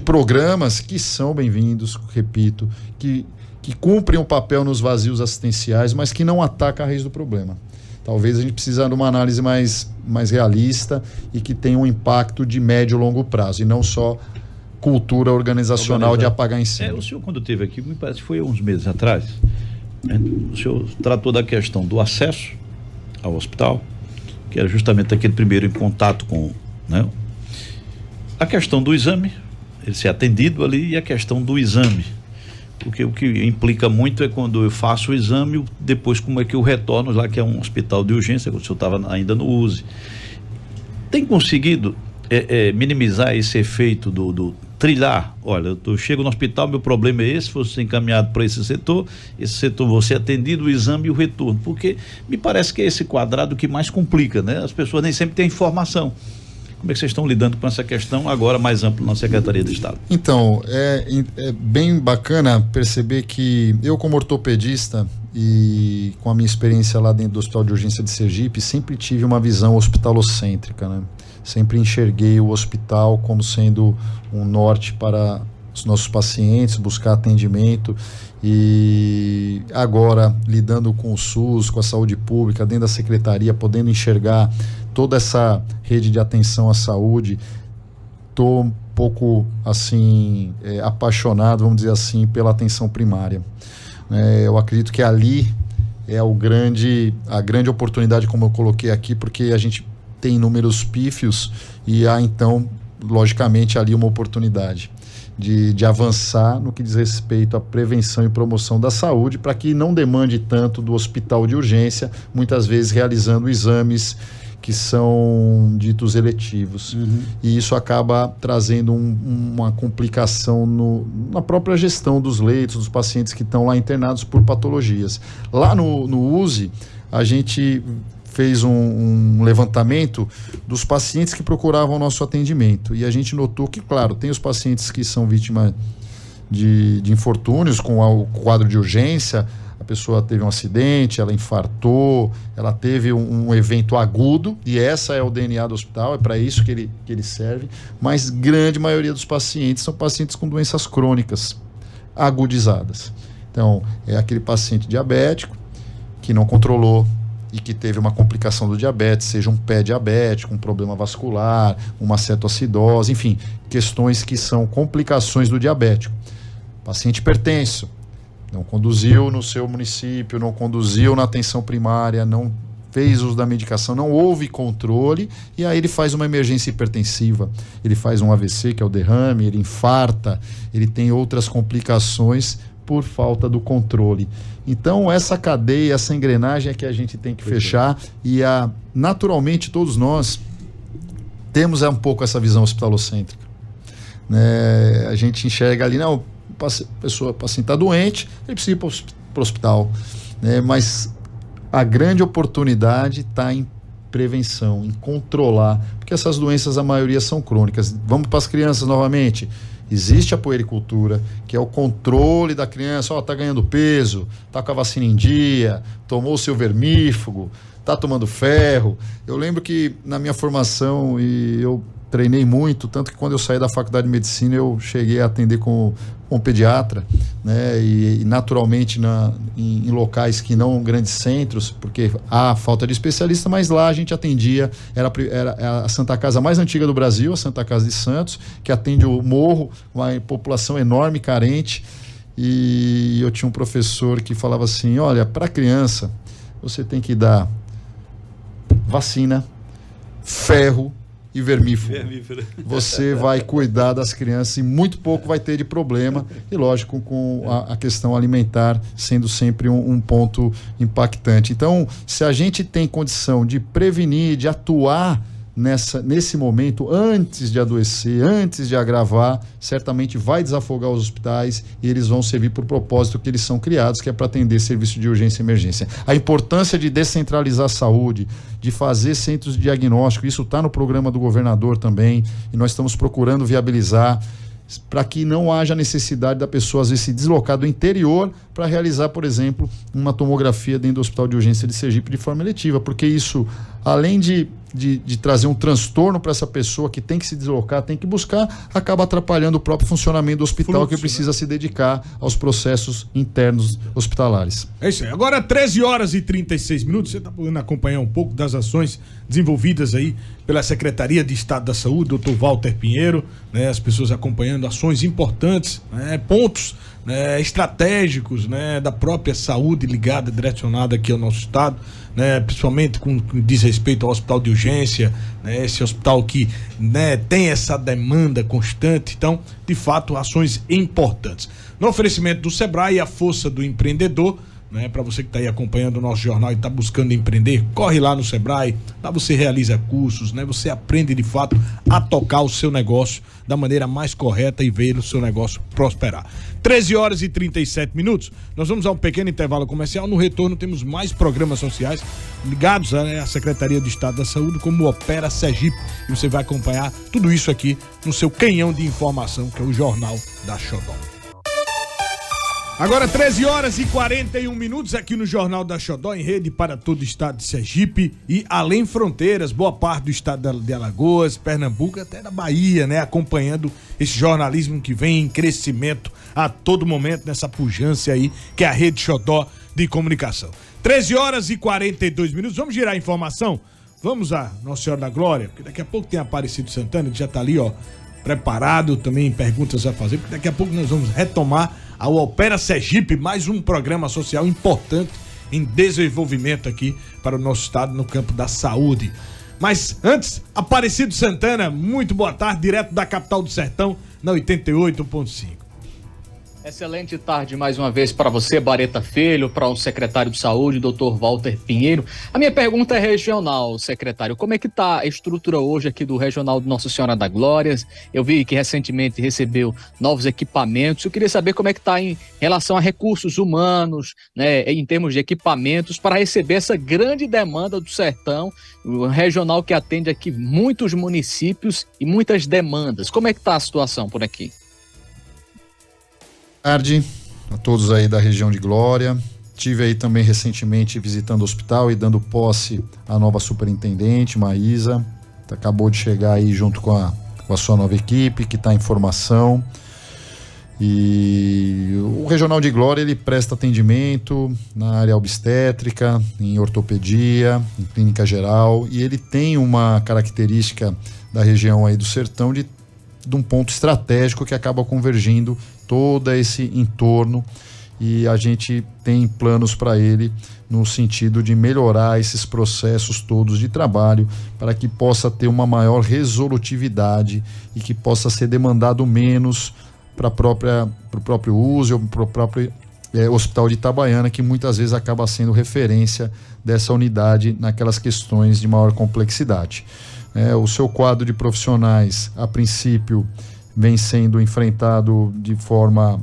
programas que são bem-vindos, repito, que cumprem um papel nos vazios assistenciais, mas que não atacam a raiz do problema. Talvez a gente precise de uma análise mais realista e que tenha um impacto de médio e longo prazo, e não só cultura organizacional de apagar incêndio. O senhor, quando esteve aqui, me parece que foi uns meses atrás, o senhor tratou da questão do acesso ao hospital, que era justamente aquele primeiro em contato com, né, a questão do exame, ele ser atendido ali, e a questão do exame. Porque o que implica muito é quando eu faço o exame, depois como é que eu retorno lá, que é um hospital de urgência, quando o senhor estava ainda no USE. Tem conseguido minimizar esse efeito do trilhar? Olha, eu chego no hospital, meu problema é esse, vou ser encaminhado para esse setor vou ser atendido, o exame e o retorno. Porque me parece que é esse quadrado que mais complica, né? As pessoas nem sempre têm informação. Como é que vocês estão lidando com essa questão agora mais ampla na Secretaria de Estado? Então, é bem bacana perceber que eu, como ortopedista e com a minha experiência lá dentro do Hospital de Urgência de Sergipe, sempre tive uma visão hospitalocêntrica, né? Sempre enxerguei o hospital como sendo um norte para os nossos pacientes, buscar atendimento. E agora, lidando com o SUS, com a saúde pública, dentro da secretaria, podendo enxergar toda essa rede de atenção à saúde, estou um pouco assim apaixonado, vamos dizer assim, pela atenção primária. Eu acredito que ali é a grande oportunidade, como eu coloquei aqui, porque a gente tem números pífios e há então, logicamente, ali uma oportunidade de avançar no que diz respeito à prevenção e promoção da saúde, para que não demande tanto do hospital de urgência, muitas vezes realizando exames que são ditos eletivos. E isso acaba trazendo uma complicação na própria gestão dos leitos, dos pacientes que estão lá internados por patologias. Lá no USE, a gente fez um levantamento dos pacientes que procuravam o nosso atendimento, e a gente notou que, claro, tem os pacientes que são vítimas de infortúnios com o quadro de urgência. A pessoa teve um acidente, ela infartou, ela teve um evento agudo, e essa é o DNA do hospital, é para isso que ele serve, mas grande maioria dos pacientes são pacientes com doenças crônicas agudizadas. Então, é aquele paciente diabético que não controlou e que teve uma complicação do diabetes, seja um pé diabético, um problema vascular, uma cetoacidose, enfim, questões que são complicações do diabético. Paciente hipertenso, não conduziu no seu município, não conduziu na atenção primária, não fez uso da medicação, não houve controle, e aí ele faz uma emergência hipertensiva, ele faz um AVC, que é o derrame, ele infarta, ele tem outras complicações por falta do controle. Então, essa cadeia, essa engrenagem é que a gente tem que fechar, e naturalmente todos nós temos um pouco essa visão hospitalocêntrica, né? A gente enxerga ali, não, o paciente está doente, ele precisa ir para o hospital, né? Mas a grande oportunidade está em prevenção, em controlar, porque essas doenças, a maioria são crônicas. Vamos para as crianças novamente. Existe a puericultura, que é o controle da criança. Está ganhando peso, está com a vacina em dia, tomou o seu vermífugo, está tomando ferro. Eu lembro que na minha formação, e eu treinei muito, tanto que quando eu saí da faculdade de medicina eu cheguei a atender com um pediatra, né? E naturalmente em locais que não grandes centros, porque há falta de especialista, mas lá a gente atendia, era a Santa Casa mais antiga do Brasil, a Santa Casa de Santos, que atende o morro, uma população enorme, carente. E eu tinha um professor que falava assim: olha, para criança você tem que dar vacina, ferro e vermífugo. Você vai cuidar das crianças e muito pouco vai ter de problema, e lógico, com a questão alimentar sendo sempre um ponto impactante. Então, se a gente tem condição de prevenir, de atuar nesse momento, antes de adoecer, antes de agravar, certamente vai desafogar os hospitais, e eles vão servir para o propósito que eles são criados, que é para atender serviço de urgência e emergência. A importância de descentralizar a saúde, de fazer centros de diagnóstico, isso está no programa do governador também, e nós estamos procurando viabilizar, para que não haja necessidade da pessoa, às vezes, se deslocar do interior para realizar, por exemplo, uma tomografia dentro do Hospital de Urgência de Sergipe de forma eletiva, porque isso, além de trazer um transtorno para essa pessoa que tem que se deslocar, tem que buscar, acaba atrapalhando o próprio funcionamento do hospital, que precisa se dedicar aos processos internos hospitalares. É isso aí. Agora 13h36, você está podendo acompanhar um pouco das ações desenvolvidas aí pela Secretaria de Estado da Saúde, Dr. Walter Pinheiro, né? As pessoas acompanhando ações importantes, né? Pontos, né, estratégicos, né, da própria saúde ligada, direcionada aqui ao nosso estado, né, principalmente com diz respeito ao hospital de urgência, né, esse hospital que, né, tem essa demanda constante. Então, de fato, ações importantes. No oferecimento do Sebrae, a força do empreendedor, né? Para você que está aí acompanhando o nosso jornal e está buscando empreender, corre lá no Sebrae, lá você realiza cursos, né? Você aprende de fato a tocar o seu negócio da maneira mais correta e ver o seu negócio prosperar. 13h37. Nós vamos a um pequeno intervalo comercial. No retorno temos mais programas sociais ligados à Secretaria de Estado da Saúde, como o Opera Sergipe. E você vai acompanhar tudo isso aqui no seu canhão de informação, que é o Jornal da Xodó. Agora 13h41 aqui no Jornal da Xodó, em rede para todo o estado de Sergipe e além fronteiras, boa parte do estado de Alagoas, Pernambuco, até da Bahia, né? Acompanhando esse jornalismo que vem em crescimento a todo momento nessa pujança aí, que é a Rede Xodó de Comunicação. 13h42, vamos girar a informação? Vamos a Nossa Senhora da Glória, porque daqui a pouco tem Aparecido Santana, que já tá ali, ó, preparado, também perguntas a fazer, porque daqui a pouco nós vamos retomar ao Opera Sergipe, mais um programa social importante em desenvolvimento aqui para o nosso estado no campo da saúde. Mas antes, Aparecido Santana, muito boa tarde, direto da capital do sertão, na 88.5. Excelente tarde mais uma vez para você, Bareta Filho, para o secretário de Saúde, Dr. Walter Pinheiro. A minha pergunta é regional, secretário. Como é que está a estrutura hoje aqui do Regional de Nossa Senhora da Glória? Eu vi que recentemente recebeu novos equipamentos. Eu queria saber como é que está em relação a recursos humanos, né, em termos de equipamentos, para receber essa grande demanda do sertão, o regional que atende aqui muitos municípios e muitas demandas. Como é que está a situação por aqui? Boa tarde a todos aí da região de Glória. Tive aí também recentemente visitando o hospital e dando posse à nova superintendente, Maísa. Acabou de chegar aí junto com a sua nova equipe, que está em formação. E o Regional de Glória, ele presta atendimento na área obstétrica, em ortopedia, em clínica geral, e ele tem uma característica da região aí do sertão de um ponto estratégico que acaba convergindo todo esse entorno, e a gente tem planos para ele no sentido de melhorar esses processos todos de trabalho para que possa ter uma maior resolutividade e que possa ser demandado menos para o próprio uso, para o próprio Hospital de Itabaiana, que muitas vezes acaba sendo referência dessa unidade naquelas questões de maior complexidade. O seu quadro de profissionais, a princípio, vem sendo enfrentado de forma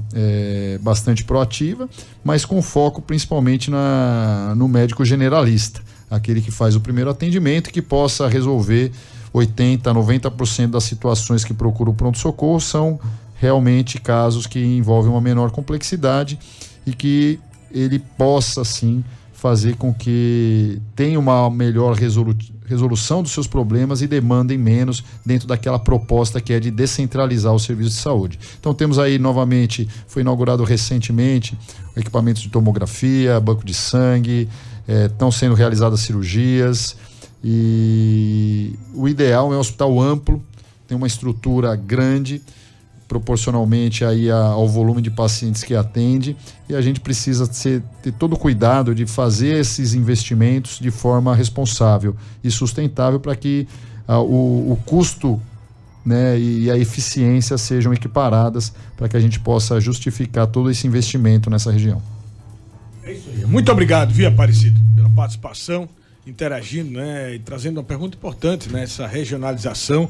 bastante proativa, mas com foco principalmente no médico generalista, aquele que faz o primeiro atendimento e que possa resolver 80%, 90% das situações que procuram o pronto-socorro são realmente casos que envolvem uma menor complexidade e que ele possa, sim, fazer com que tenha uma melhor resolução dos seus problemas e demandem menos dentro daquela proposta que é de descentralizar o serviço de saúde. Então temos aí novamente, foi inaugurado recentemente, equipamentos de tomografia, banco de sangue, estão sendo realizadas cirurgias, e o ideal é um hospital amplo, tem uma estrutura grande, proporcionalmente aí ao volume de pacientes que atende, e a gente precisa ter todo o cuidado de fazer esses investimentos de forma responsável e sustentável para que o custo, né, e a eficiência sejam equiparadas para que a gente possa justificar todo esse investimento nessa região. É isso aí. Muito obrigado, viu, Aparecido, pela participação, interagindo, né, e trazendo uma pergunta importante, né, essa regionalização,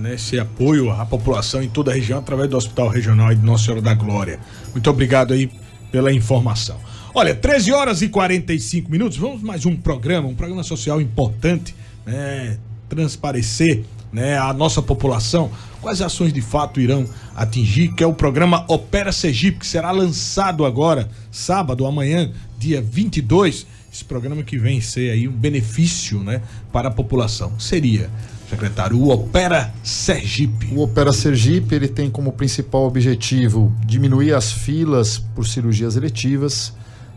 nesse apoio à população em toda a região através do Hospital Regional de Nossa Senhora da Glória. Muito obrigado aí pela informação. Olha, 13h45, vamos mais um programa social importante, né? Transparecer, né, a nossa população quais ações de fato irão atingir, que é o programa Opera Sergipe, que será lançado agora, sábado, amanhã, dia 22, esse programa que vem ser aí um benefício, né, para a população. Seria, secretário, o Opera Sergipe. O Opera Sergipe, ele tem como principal objetivo diminuir as filas por cirurgias eletivas,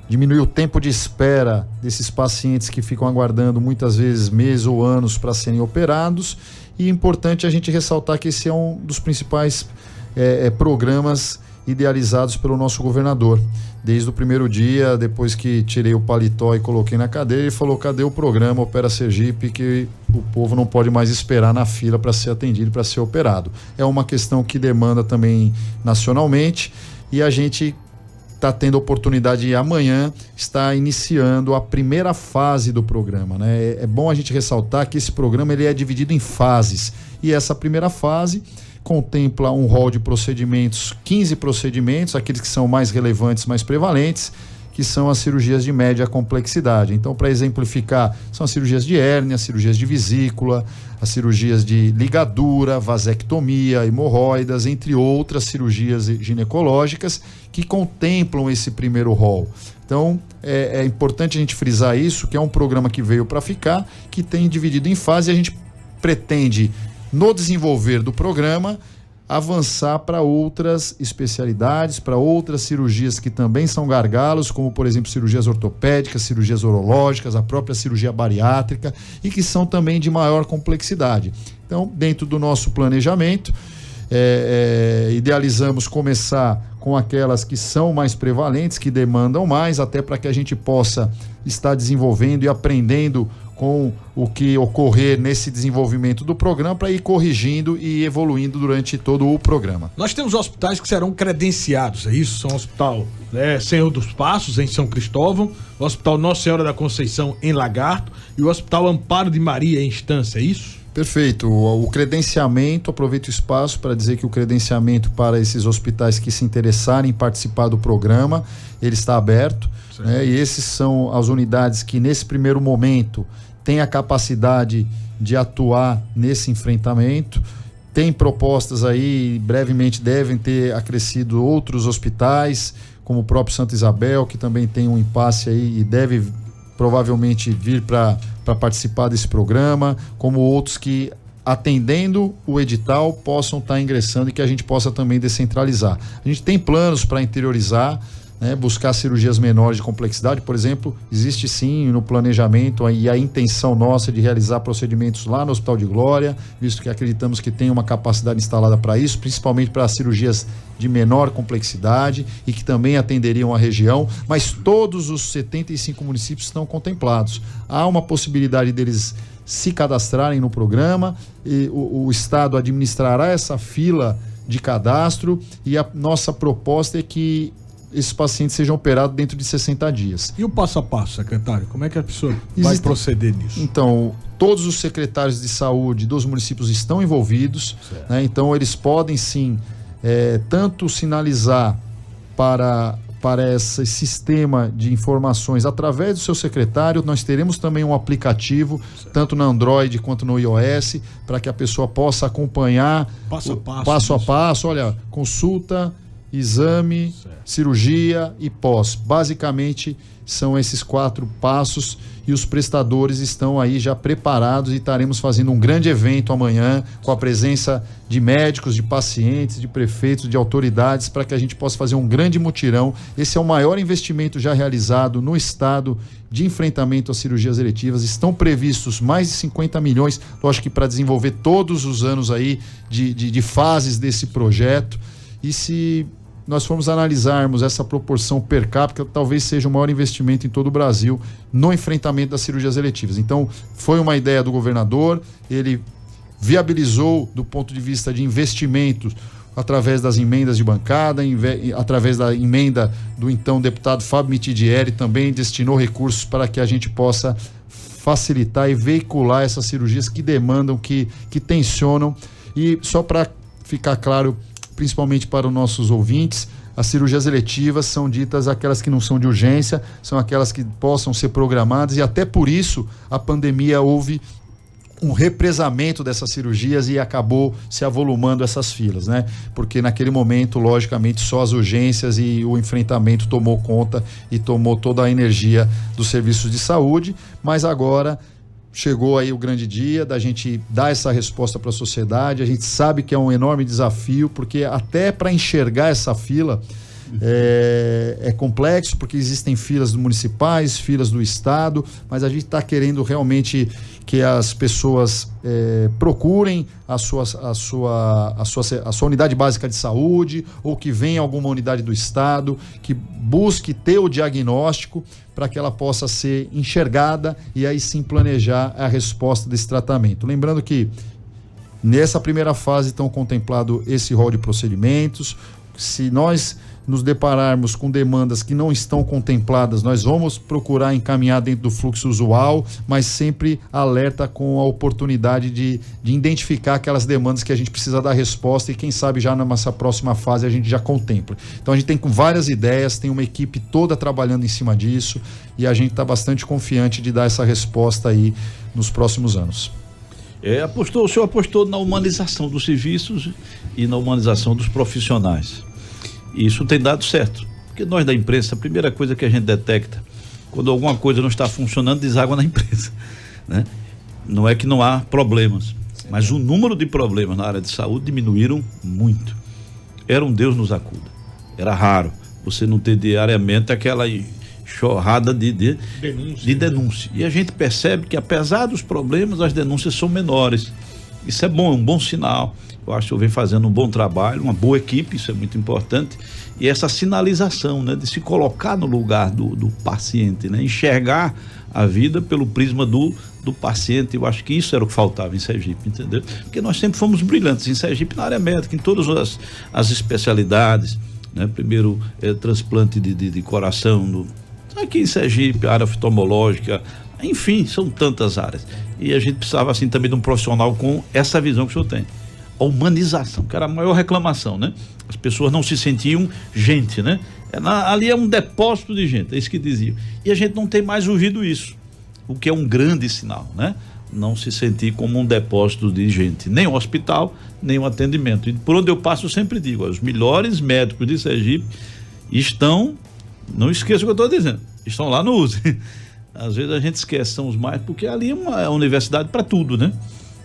diminuir o tempo de espera desses pacientes que ficam aguardando muitas vezes meses ou anos para serem operados, e é importante a gente ressaltar que esse é um dos principais programas idealizados pelo nosso governador. Desde o primeiro dia, depois que tirei o paletó e coloquei na cadeira, ele falou: cadê o programa Opera Sergipe, que o povo não pode mais esperar na fila para ser atendido, para ser operado. É uma questão que demanda também nacionalmente, e a gente está tendo a oportunidade amanhã, está iniciando a primeira fase do programa, né? É bom a gente ressaltar que esse programa ele é dividido em fases, e essa primeira fase contempla um rol de procedimentos, 15 procedimentos, aqueles que são mais relevantes, mais prevalentes, que são as cirurgias de média complexidade. Então, para exemplificar, são as cirurgias de hérnia, cirurgias de vesícula, as cirurgias de ligadura, vasectomia, hemorroidas, entre outras cirurgias ginecológicas que contemplam esse primeiro rol. Então, é importante a gente frisar isso, que é um programa que veio para ficar, que tem dividido em fase, e a gente pretende, no desenvolver do programa, avançar para outras especialidades, para outras cirurgias que também são gargalos, como por exemplo cirurgias ortopédicas, cirurgias urológicas, a própria cirurgia bariátrica, e que são também de maior complexidade. Então, dentro do nosso planejamento, idealizamos começar com aquelas que são mais prevalentes, que demandam mais, até para que a gente possa estar desenvolvendo e aprendendo com o que ocorrer nesse desenvolvimento do programa, para ir corrigindo e evoluindo durante todo o programa. Nós temos hospitais que serão credenciados, é isso? São o Hospital Senhor dos Passos, em São Cristóvão, o Hospital Nossa Senhora da Conceição, em Lagarto, e o Hospital Amparo de Maria, em Estância, é isso? Perfeito. O credenciamento, aproveito o espaço para dizer que o credenciamento para esses hospitais que se interessarem em participar do programa, ele está aberto, né? E esses são as unidades que nesse primeiro momento têm a capacidade de atuar nesse enfrentamento. Tem propostas aí, brevemente devem ter acrescido outros hospitais, como o próprio Santa Isabel, que também tem um impasse aí e deve provavelmente vir para participar desse programa, como outros que, atendendo o edital, possam estar ingressando e que a gente possa também descentralizar. A gente tem planos para interiorizar, né, buscar cirurgias menores de complexidade, por exemplo, existe sim no planejamento e a intenção nossa de realizar procedimentos lá no Hospital de Glória, visto que acreditamos que tem uma capacidade instalada para isso, principalmente para cirurgias de menor complexidade e que também atenderiam a região, mas todos os 75 municípios estão contemplados. Há uma possibilidade deles se cadastrarem no programa, e o Estado administrará essa fila de cadastro, e a nossa proposta é que esses pacientes sejam operados dentro de 60 dias. E o passo a passo, secretário? Como é que a pessoa vai proceder nisso? Então, todos os secretários de saúde dos municípios estão envolvidos, né? Então eles podem sim, tanto sinalizar para esse sistema de informações através do seu secretário. Nós teremos também um aplicativo, tanto no Android quanto no iOS, para que a pessoa possa acompanhar passo a passo, olha, consulta, exame, cirurgia e pós. Basicamente são esses 4 passos, e os prestadores estão aí já preparados, e estaremos fazendo um grande evento amanhã com a presença de médicos, de pacientes, de prefeitos, de autoridades, para que a gente possa fazer um grande mutirão. Esse é o maior investimento já realizado no estado de enfrentamento às cirurgias eletivas. Estão previstos mais de 50 milhões, lógico que para desenvolver todos os anos aí de fases desse projeto. E se nós formos analisarmos essa proporção per capita, talvez seja o maior investimento em todo o Brasil no enfrentamento das cirurgias eletivas. Então, foi uma ideia do governador, ele viabilizou do ponto de vista de investimentos através das emendas de bancada, através da emenda do então deputado Fábio Mitidieri, também destinou recursos para que a gente possa facilitar e veicular essas cirurgias que demandam, que tensionam. E só para ficar claro, principalmente para os nossos ouvintes, as cirurgias eletivas são ditas aquelas que não são de urgência, são aquelas que possam ser programadas, e até por isso a pandemia houve um represamento dessas cirurgias e acabou se avolumando essas filas, né? Porque naquele momento, logicamente, só as urgências e o enfrentamento tomou conta e tomou toda a energia dos serviços de saúde, mas agora chegou aí o grande dia da gente dar essa resposta para a sociedade. A gente sabe que é um enorme desafio, porque até para enxergar essa fila é complexo, porque existem filas municipais, filas do estado, mas a gente está querendo realmente que as pessoas procurem a sua unidade básica de saúde, ou que venha alguma unidade do estado, que busque ter o diagnóstico para que ela possa ser enxergada e aí sim planejar a resposta desse tratamento. Lembrando que nessa primeira fase estão contemplado esse rol de procedimentos. Se nós nos depararmos com demandas que não estão contempladas, nós vamos procurar encaminhar dentro do fluxo usual, mas sempre alerta com a oportunidade de identificar aquelas demandas que a gente precisa dar resposta, e quem sabe já na nossa próxima fase a gente já contempla. Então a gente tem várias ideias, tem uma equipe toda trabalhando em cima disso, e a gente está bastante confiante de dar essa resposta aí nos próximos anos. O senhor apostou na humanização dos serviços e na humanização dos profissionais. E isso tem dado certo. Porque nós da imprensa, a primeira coisa que a gente detecta, quando alguma coisa não está funcionando, deságua na imprensa, né? Não é que não há problemas, mas o número de problemas na área de saúde diminuíram muito. Era um Deus nos acuda. Era raro você não ter diariamente aquela chorrada de denúncia. E a gente percebe que, apesar dos problemas, as denúncias são menores. Isso é bom, é um bom sinal. Eu acho que eu venho fazendo um bom trabalho, uma boa equipe, isso é muito importante. E essa sinalização, né, de se colocar no lugar do paciente, né, enxergar a vida pelo prisma do paciente. Eu acho que isso era o que faltava em Sergipe, entendeu? Porque nós sempre fomos brilhantes em Sergipe na área médica, em todas as especialidades, né? Primeiro, transplante de coração, aqui em Sergipe, área oftalmológica, enfim, são tantas áreas. E a gente precisava, assim, também de um profissional com essa visão que o senhor tem. A humanização, que era a maior reclamação, né? As pessoas não se sentiam gente, né? Ali é um depósito de gente, é isso que diziam. E a gente não tem mais ouvido isso, o que é um grande sinal, né? Não se sentir como um depósito de gente, nem o hospital, nem o atendimento. E por onde eu passo, eu sempre digo, os melhores médicos de Sergipe estão, não esqueça o que eu estou dizendo, estão lá no USE. Às vezes a gente esquece, são os mais, porque ali é uma universidade para tudo, né?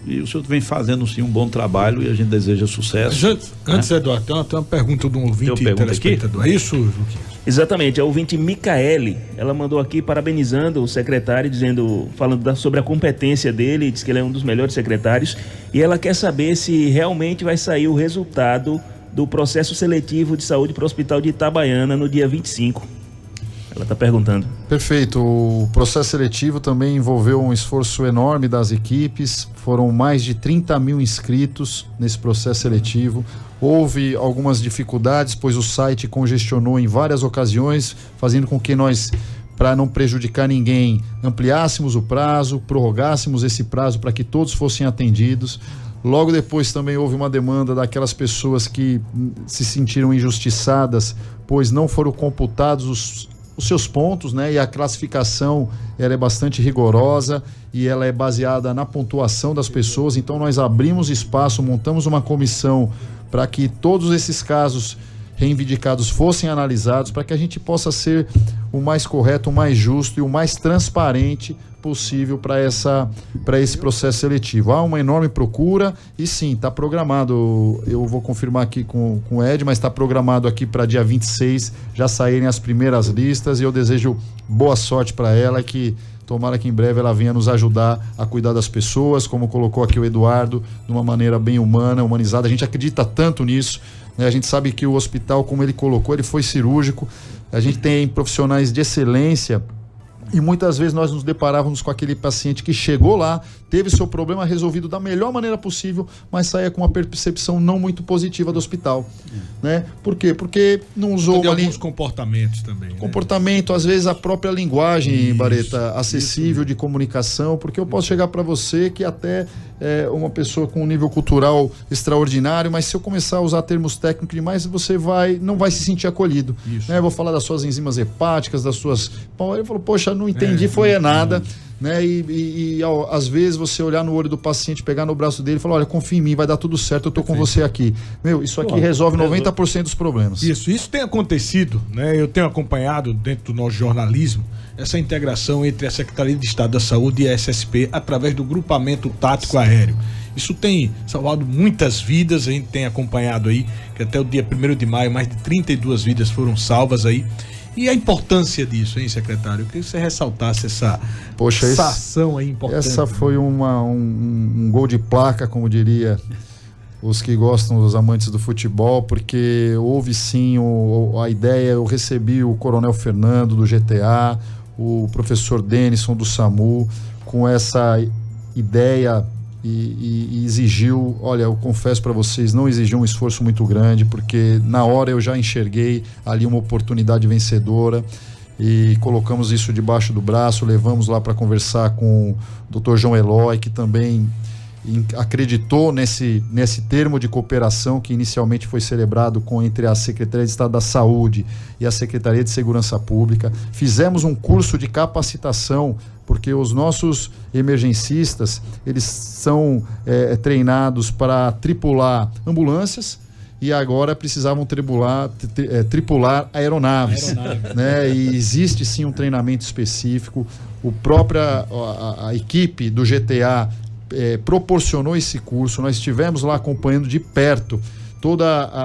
E o senhor vem fazendo, sim, um bom trabalho, e a gente deseja sucesso. Antes, né? Eduardo, tem uma pergunta de um ouvinte telespectador. É isso, Luquinhas? Exatamente, a ouvinte Micaele, ela mandou aqui parabenizando o secretário, falando sobre a competência dele, diz que ele é um dos melhores secretários, e ela quer saber se realmente vai sair o resultado do processo seletivo de saúde para o Hospital de Itabaiana no dia 25. Ela está perguntando. Perfeito. O processo seletivo também envolveu um esforço enorme das equipes. Foram mais de 30 mil inscritos nesse processo seletivo. Houve algumas dificuldades, pois o site congestionou em várias ocasiões, fazendo com que nós, para não prejudicar ninguém, ampliássemos o prazo, prorrogássemos esse prazo para que todos fossem atendidos. Logo depois também houve uma demanda daquelas pessoas que se sentiram injustiçadas, pois não foram computados os seus pontos, né? E a classificação, ela é bastante rigorosa e ela é baseada na pontuação das pessoas. Então nós abrimos espaço, montamos uma comissão para que todos esses casos reivindicados fossem analisados, para que a gente possa ser o mais correto, o mais justo e o mais transparente possível para esse processo seletivo. Há uma enorme procura e sim, está programado, eu vou confirmar aqui com o Ed, mas está programado aqui para dia 26 já saírem as primeiras listas, e eu desejo boa sorte para ela, que tomara que em breve ela venha nos ajudar a cuidar das pessoas, como colocou aqui o Eduardo, de uma maneira bem humana, humanizada. A gente acredita tanto nisso, né? A gente sabe que o hospital, como ele colocou, ele foi cirúrgico. A gente tem profissionais de excelência e muitas vezes nós nos deparávamos com aquele paciente que chegou lá, teve seu problema resolvido da melhor maneira possível, mas saía com uma percepção não muito positiva do hospital, né? Por quê? Porque não usou alguns comportamentos também, né? Comportamento, às vezes a própria linguagem, Bareta, acessível de comunicação, porque eu posso chegar para você que até é uma pessoa com um nível cultural extraordinário, mas se eu começar a usar termos técnicos demais, você não vai se sentir acolhido, né? Eu vou falar das suas enzimas hepáticas, das suas... Ele falou, poxa, não entendi, foi nada, né? E às vezes você olhar no olho do paciente, pegar no braço dele e falar, olha, confia em mim, vai dar tudo certo, eu tô com você aqui. Isso aqui resolve 90% dos problemas. Isso tem acontecido, né? Eu tenho acompanhado dentro do nosso jornalismo essa integração entre a Secretaria de Estado da Saúde e a SSP através do grupamento tático aéreo. Isso tem salvado muitas vidas, a gente tem acompanhado aí que até o dia 1º de maio mais de 32 vidas foram salvas aí. E a importância disso, hein, secretário? Eu queria que você ressaltasse essa ação aí importante. Essa foi um gol de placa, como diria os que gostam, os amantes do futebol, porque houve sim a ideia, eu recebi o Coronel Fernando do GTA, o professor Denison do SAMU, com essa ideia e exigiu, olha, eu confesso para vocês, não exigiu um esforço muito grande, porque na hora eu já enxerguei ali uma oportunidade vencedora e colocamos isso debaixo do braço, levamos lá para conversar com o Dr. João Eloy, que também acreditou nesse termo de cooperação que inicialmente foi celebrado entre a Secretaria de Estado da Saúde e a Secretaria de Segurança Pública. Fizemos um curso de capacitação, porque os nossos emergencistas, eles são treinados para tripular ambulâncias e agora precisavam tripular aeronaves. Né? E existe sim um treinamento específico. A equipe do GTA proporcionou esse curso, nós estivemos lá acompanhando de perto todo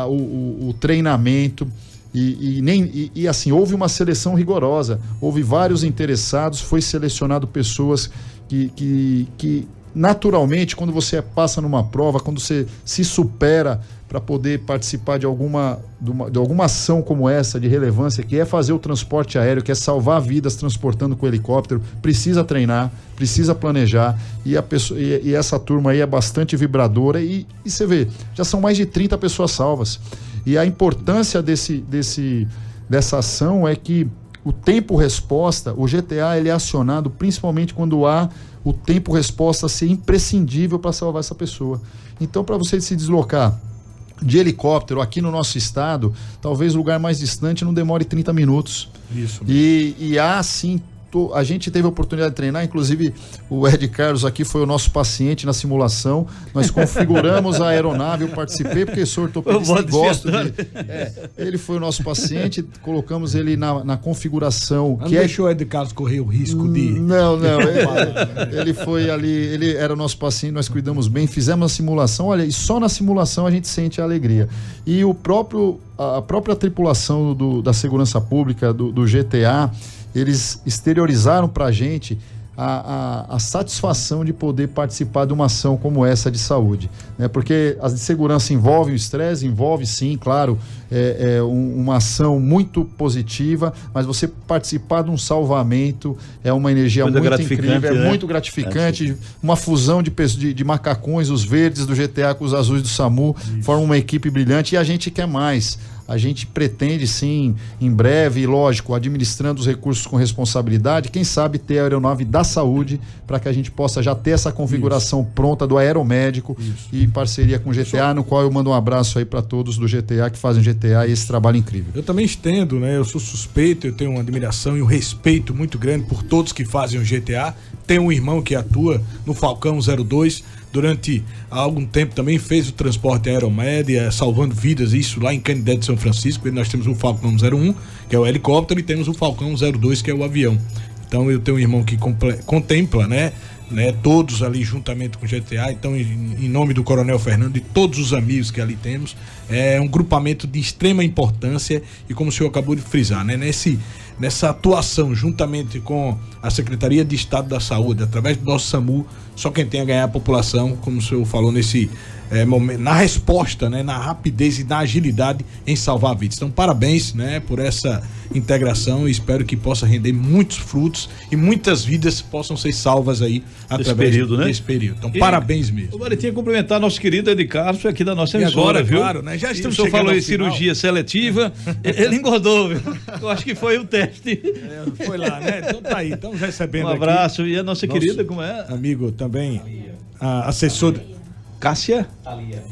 o treinamento e assim, houve uma seleção rigorosa, houve vários interessados, foi selecionado pessoas que naturalmente, quando você passa numa prova, quando você se supera para poder participar de alguma ação como essa, de relevância, que é fazer o transporte aéreo, que é salvar vidas transportando com helicóptero, precisa treinar, precisa planejar, e essa turma aí é bastante vibradora, e você vê, já são mais de 30 pessoas salvas. E a importância dessa ação é que o tempo-resposta, o GTA, ele é acionado principalmente quando há o tempo-resposta ser imprescindível para salvar essa pessoa. Então, para você se deslocar de helicóptero aqui no nosso estado, talvez o lugar mais distante não demore 30 minutos. Isso. E há sim, a gente teve a oportunidade de treinar, inclusive o Ed Carlos aqui foi o nosso paciente na simulação, nós configuramos a aeronave, eu participei porque sou ortopedista e gosto de... ele foi o nosso paciente, colocamos ele na configuração. Não deixou o Ed Carlos correr o risco de... Não, ele foi ali, ele era o nosso paciente, nós cuidamos bem, fizemos a simulação, olha, e só na simulação a gente sente a alegria. E a própria tripulação da segurança pública, do GTA, eles exteriorizaram para a gente a satisfação de poder participar de uma ação como essa de saúde, né? Porque as de segurança envolvem o estresse, envolve sim, claro, uma ação muito positiva, mas você participar de um salvamento é uma energia muito incrível, né? Muito gratificante, uma fusão de macacões, os verdes do GTA com os azuis do SAMU, forma uma equipe brilhante, e a gente quer mais. A gente pretende sim, em breve, lógico, administrando os recursos com responsabilidade, quem sabe ter a aeronave da saúde, para que a gente possa já ter essa configuração pronta do aeromédico e em parceria com o GTA, no qual eu mando um abraço aí para todos do GTA que fazem GTA e esse trabalho incrível. Eu também estendo, né? Eu sou suspeito, eu tenho uma admiração e um respeito muito grande por todos que fazem o GTA. Tenho um irmão que atua no Falcão 02, durante algum tempo também fez o transporte aeromédia, salvando vidas, isso lá em Canindé de São Francisco. E nós temos o Falcão 01, que é o helicóptero, e temos o Falcão 02, que é o avião. Então eu tenho um irmão que contempla, né, todos ali juntamente com o GTA. Então, em nome do Coronel Fernando e todos os amigos que ali temos, é um grupamento de extrema importância, e como o senhor acabou de frisar, né, nessa atuação juntamente com a Secretaria de Estado da Saúde, através do nosso SAMU, só quem tem a ganhar a população, como o senhor falou nesse momento, na resposta, né, na rapidez e na agilidade em salvar vidas. Então, parabéns, né, por essa integração, e espero que possa render muitos frutos e muitas vidas possam ser salvas aí através desse período. Então, parabéns mesmo. O Maritinha cumprimentar nosso querido Ed Carlos aqui da nossa emissora, viu? Claro, né? Já estamos chegando. O senhor falou em cirurgia seletiva, ele engordou, viu? Eu acho que foi o teste. Foi lá, né? Então tá aí, estamos recebendo um abraço aqui, e a nossa querida, como é? Amigo também, assessor... Cássia?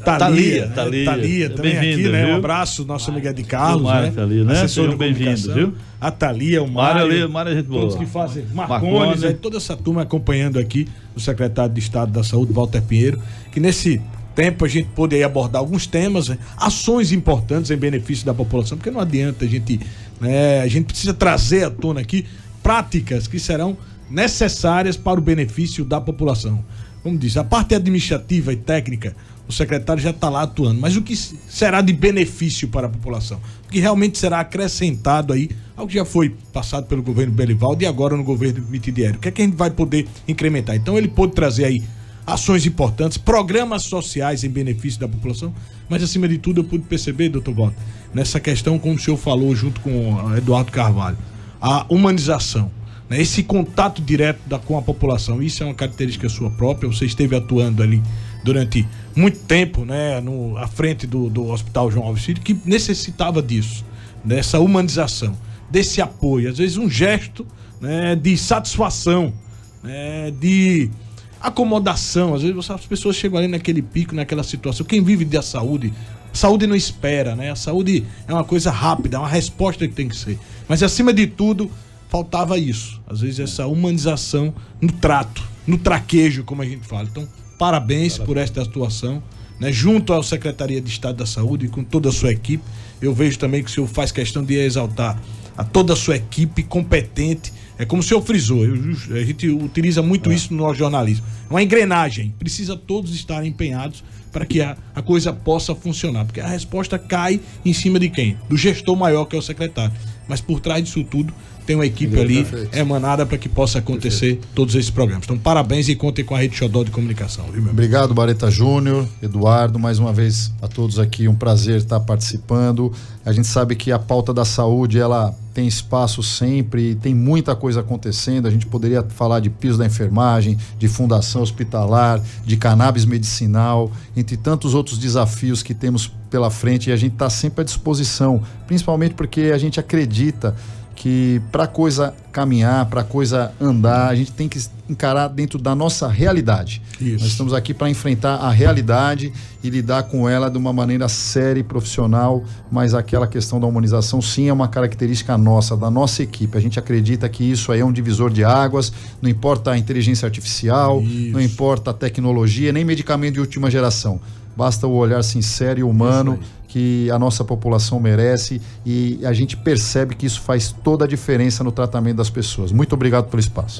Thalia também aqui, né? Viu? Um abraço, nosso amigo Ed Carlos, Mário, né? Thalia, né? Assessor de bem-vindo, viu? A Thalia, o Mário, gente boa. todos que fazem Marcones, toda essa turma acompanhando aqui, o secretário de Estado da Saúde, Walter Pinheiro, que nesse tempo a gente pôde aí abordar alguns temas, ações importantes em benefício da população, porque não adianta a gente precisa trazer à tona aqui práticas que serão necessárias para o benefício da população. Como disse, a parte administrativa e técnica, o secretário já está lá atuando, mas o que será de benefício para a população? O que realmente será acrescentado aí ao que já foi passado pelo governo Belivaldo e agora no governo Mitidieri? O que é que a gente vai poder incrementar? Então ele pôde trazer aí ações importantes, programas sociais em benefício da população, mas acima de tudo eu pude perceber, doutor Walter, nessa questão, como o senhor falou junto com o Eduardo Carvalho, a humanização. né? Esse contato direto com a população, isso é uma característica sua própria. Você esteve atuando ali durante muito tempo, né, à frente do Hospital João Alves Filho, que necessitava disso, dessa humanização, desse apoio, às vezes um gesto, né, de satisfação, né, de acomodação. Às vezes as pessoas chegam ali naquele pico, naquela situação. Quem vive da saúde não espera, né? A saúde é uma coisa rápida, é uma resposta que tem que ser. Mas acima de tudo, faltava isso. Às vezes essa humanização no trato, no traquejo, como a gente fala. Então, parabéns por esta atuação, né? Junto à Secretaria de Estado da Saúde e com toda a sua equipe. Eu vejo também que o senhor faz questão de exaltar a toda a sua equipe competente. É como o senhor frisou, a gente utiliza muito isso no nosso jornalismo. É uma engrenagem, precisa todos estarem empenhados para que a coisa possa funcionar, porque a resposta cai em cima de quem? Do gestor maior, que é o secretário. Mas por trás disso tudo tem uma equipe ali emanada para que possa acontecer todos esses programas. Então, parabéns e contem com a Rede Xodó de Comunicação. Viu, meu Obrigado, Bareta Júnior, Eduardo, mais uma vez a todos aqui, um prazer estar participando. A gente sabe que a pauta da saúde, ela tem espaço sempre, tem muita coisa acontecendo. A gente poderia falar de piso da enfermagem, de fundação hospitalar, de cannabis medicinal, entre tantos outros desafios que temos pela frente, e a gente está sempre à disposição, principalmente porque a gente acredita que para a coisa caminhar, para a coisa andar, a gente tem que encarar dentro da nossa realidade. Isso. Nós estamos aqui para enfrentar a realidade e lidar com ela de uma maneira séria e profissional, mas aquela questão da humanização sim é uma característica nossa, da nossa equipe. A gente acredita que isso aí é um divisor de águas, não importa a inteligência artificial, não importa a tecnologia, nem medicamento de última geração. Basta o olhar sincero e humano que a nossa população merece, e a gente percebe que isso faz toda a diferença no tratamento das pessoas. Muito obrigado pelo espaço.